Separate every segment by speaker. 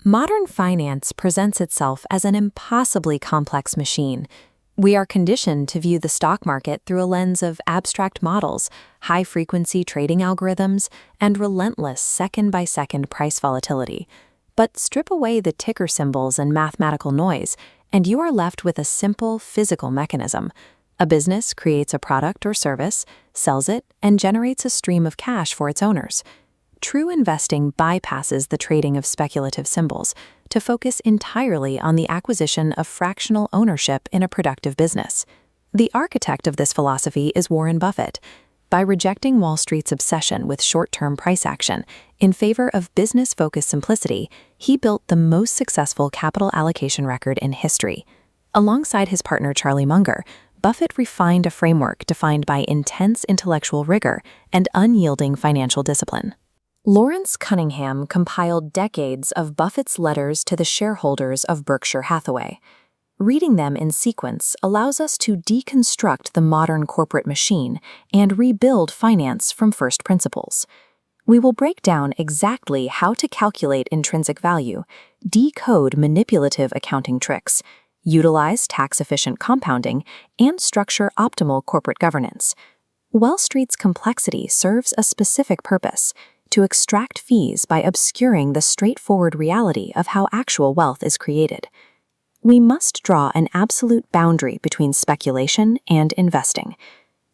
Speaker 1: Modern finance presents itself as an impossibly complex machine. We are conditioned to view the stock market through a lens of abstract models, high-frequency trading algorithms, and relentless second-by-second price volatility. But strip away the ticker symbols and mathematical noise, and you are left with a simple physical mechanism. A business creates a product or service, sells it, and generates a stream of cash for its owners. True investing bypasses the trading of speculative symbols to focus entirely on the acquisition of fractional ownership in a productive business. The architect of this philosophy is Warren Buffett. By rejecting Wall Street's obsession with short-term price action in favor of business-focused simplicity, he built the most successful capital allocation record in history. Alongside his partner Charlie Munger, Buffett refined a framework defined by intense intellectual rigor and unyielding financial discipline. Lawrence Cunningham compiled decades of Buffett's letters to the shareholders of Berkshire Hathaway. Reading them in sequence allows us to deconstruct the modern corporate machine and rebuild finance from first principles. We will break down exactly how to calculate intrinsic value, decode manipulative accounting tricks, utilize tax-efficient compounding, and structure optimal corporate governance. Wall Street's complexity serves a specific purpose: to extract fees by obscuring the straightforward reality of how actual wealth is created. We must draw an absolute boundary between speculation and investing.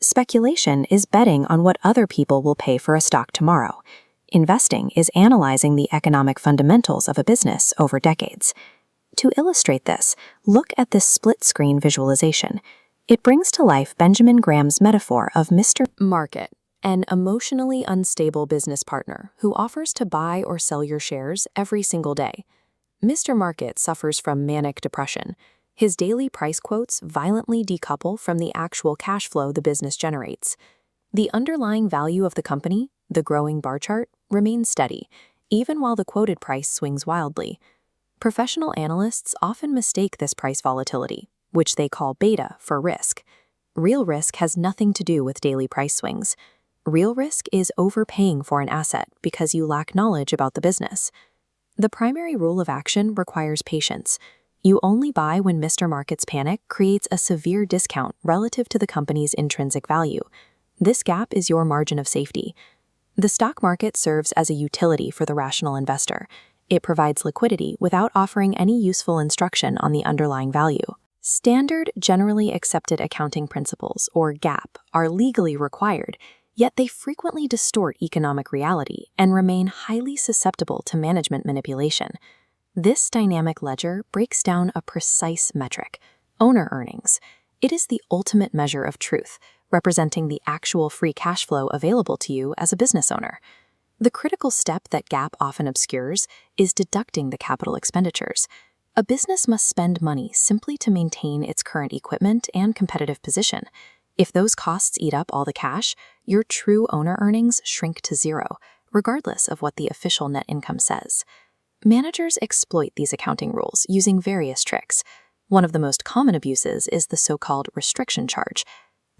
Speaker 1: Speculation is betting on what other people will pay for a stock tomorrow. Investing is analyzing the economic fundamentals of a business over decades. To illustrate this, look at this split-screen visualization. It brings to life Benjamin Graham's metaphor of Mr. Market, an emotionally unstable business partner who offers to buy or sell your shares every single day. Mr. Market suffers from manic depression. His daily price quotes violently decouple from the actual cash flow the business generates. The underlying value of the company, the growing bar chart, remains steady, even while the quoted price swings wildly. Professional analysts often mistake this price volatility, which they call beta, for risk. Real risk has nothing to do with daily price swings. Real risk is overpaying for an asset because you lack knowledge about the business. The primary rule of action requires patience. You only buy when Mr. Market's panic creates a severe discount relative to the company's intrinsic value. This gap is your margin of safety. The stock market serves as a utility for the rational investor. It provides liquidity without offering any useful instruction on the underlying value. Standard Generally Accepted Accounting Principles, or GAAP, are legally required, yet they frequently distort economic reality and remain highly susceptible to management manipulation. This dynamic ledger breaks down a precise metric: owner earnings. It is the ultimate measure of truth, representing the actual free cash flow available to you as a business owner. The critical step that GAAP often obscures is deducting the capital expenditures. A business must spend money simply to maintain its current equipment and competitive position. If those costs eat up all the cash, your true owner earnings shrink to zero, regardless of what the official net income says. Managers exploit these accounting rules using various tricks. One of the most common abuses is the so-called restriction charge.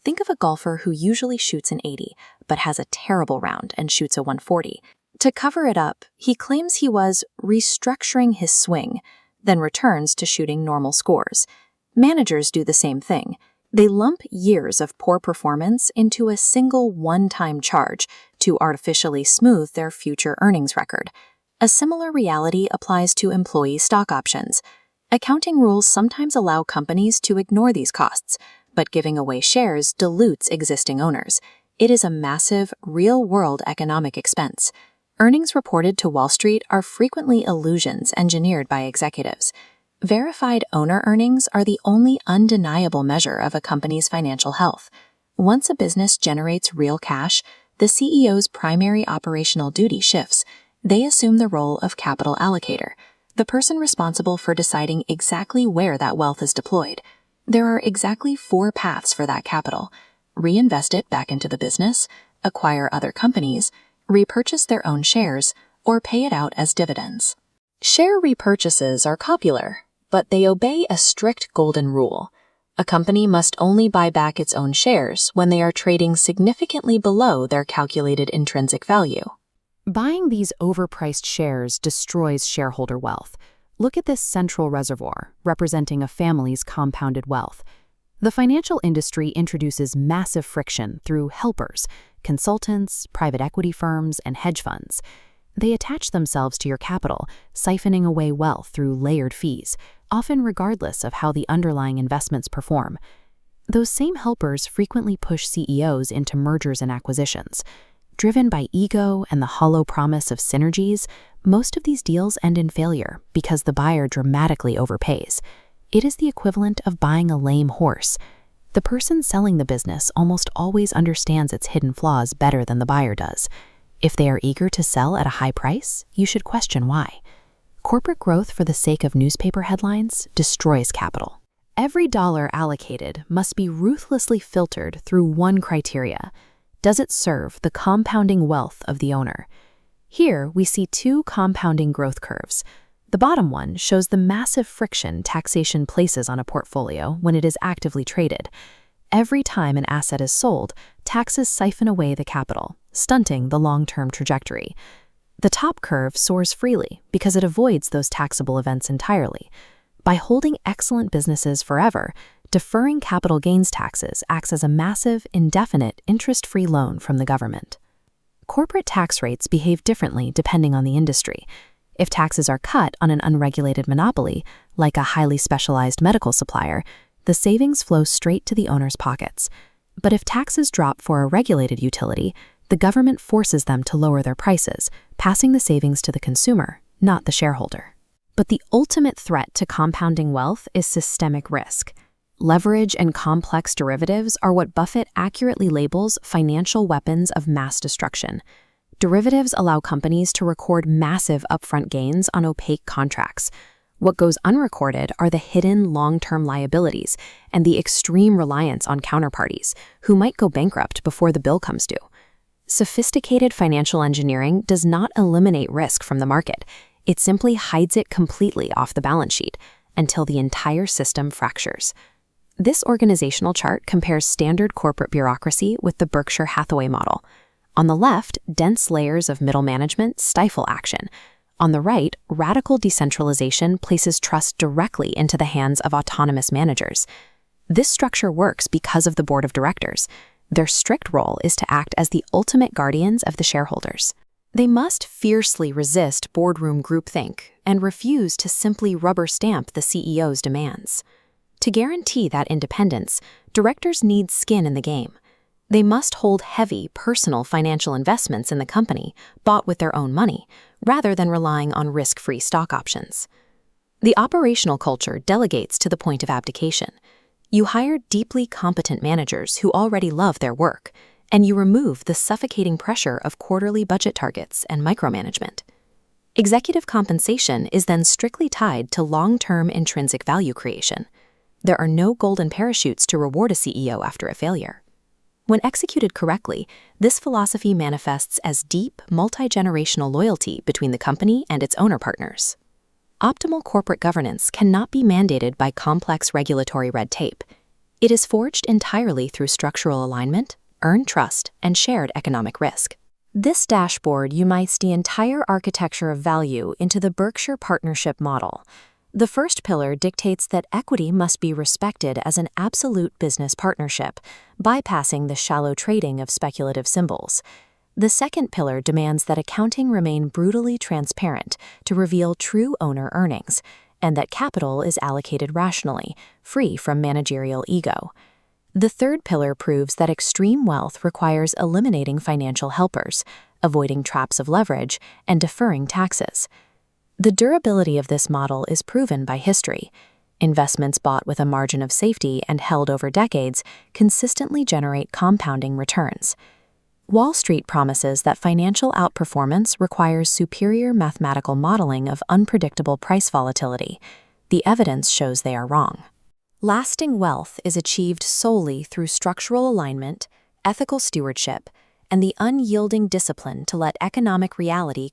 Speaker 1: Think of a golfer who usually shoots an 80, but has a terrible round and shoots a 140. To cover it up, he claims he was restructuring his swing, then returns to shooting normal scores. Managers do the same thing. They lump years of poor performance into a single one-time charge to artificially smooth their future earnings record. A similar reality applies to employee stock options. Accounting rules sometimes allow companies to ignore these costs, but giving away shares dilutes existing owners. It is a massive, real-world economic expense. Earnings reported to Wall Street are frequently illusions engineered by executives. Verified owner earnings are the only undeniable measure of a company's financial health. Once a business generates real cash, the CEO's primary operational duty shifts. They assume the role of capital allocator, the person responsible for deciding exactly where that wealth is deployed. There are exactly 4 paths for that capital: reinvest it back into the business, acquire other companies, repurchase their own shares, or pay it out as dividends. Share repurchases are popular, but they obey a strict golden rule. A company must only buy back its own shares when they are trading significantly below their calculated intrinsic value.
Speaker 2: Buying these overpriced shares destroys shareholder wealth. Look at this central reservoir, representing a family's compounded wealth. The financial industry introduces massive friction through helpers, consultants, private equity firms, and hedge funds. They attach themselves to your capital, siphoning away wealth through layered fees, often regardless of how the underlying investments perform. Those same helpers frequently push CEOs into mergers and acquisitions. Driven by ego and the hollow promise of synergies, most of these deals end in failure because the buyer dramatically overpays. It is the equivalent of buying a lame horse. The person selling the business almost always understands its hidden flaws better than the buyer does. If they are eager to sell at a high price, you should question why. Corporate growth for the sake of newspaper headlines destroys capital. Every dollar allocated must be ruthlessly filtered through one criteria. Does it serve the compounding wealth of the owner? Here we see two compounding growth curves. The bottom one shows the massive friction taxation places on a portfolio when it is actively traded. Every time an asset is sold, taxes siphon away the capital, stunting the long-term trajectory. The top curve soars freely because it avoids those taxable events entirely. By holding excellent businesses forever, deferring capital gains taxes acts as a massive, indefinite, interest-free loan from the government. Corporate tax rates behave differently depending on the industry. If taxes are cut on an unregulated monopoly, like a highly specialized medical supplier, the savings flow straight to the owner's pockets. But if taxes drop for a regulated utility, the government forces them to lower their prices, passing the savings to the consumer, not the shareholder. But the ultimate threat to compounding wealth is systemic risk. Leverage and complex derivatives are what Buffett accurately labels financial weapons of mass destruction. Derivatives allow companies to record massive upfront gains on opaque contracts. What goes unrecorded are the hidden long-term liabilities and the extreme reliance on counterparties, who might go bankrupt before the bill comes due. Sophisticated financial engineering does not eliminate risk from the market. It simply hides it completely off the balance sheet until the entire system fractures. This organizational chart compares standard corporate bureaucracy with the Berkshire Hathaway model. On the left, dense layers of middle management stifle action. On the right, radical decentralization places trust directly into the hands of autonomous managers. This structure works because of the board of directors. Their strict role is to act as the ultimate guardians of the shareholders. They must fiercely resist boardroom groupthink and refuse to simply rubber stamp the CEO's demands. To guarantee that independence, directors need skin in the game. They must hold heavy, personal financial investments in the company, bought with their own money, rather than relying on risk-free stock options. The operational culture delegates to the point of abdication. You hire deeply competent managers who already love their work, and you remove the suffocating pressure of quarterly budget targets and micromanagement. Executive compensation is then strictly tied to long-term intrinsic value creation. There are no golden parachutes to reward a CEO after a failure. When executed correctly, this philosophy manifests as deep, multi-generational loyalty between the company and its owner partners. Optimal corporate governance cannot be mandated by complex regulatory red tape. It is forged entirely through structural alignment, earned trust, and shared economic risk. This dashboard unites the entire architecture of value into the Berkshire Partnership model. The first pillar dictates that equity must be respected as an absolute business partnership, bypassing the shallow trading of speculative symbols. The second pillar demands that accounting remain brutally transparent to reveal true owner earnings, and that capital is allocated rationally, free from managerial ego. The third pillar proves that extreme wealth requires eliminating financial helpers, avoiding traps of leverage, and deferring taxes. The durability of this model is proven by history. Investments bought with a margin of safety and held over decades consistently generate compounding returns. Wall Street promises that financial outperformance requires superior mathematical modeling of unpredictable price volatility. The evidence shows they are wrong. Lasting wealth is achieved solely through structural alignment, ethical stewardship, and the unyielding discipline to let economic reality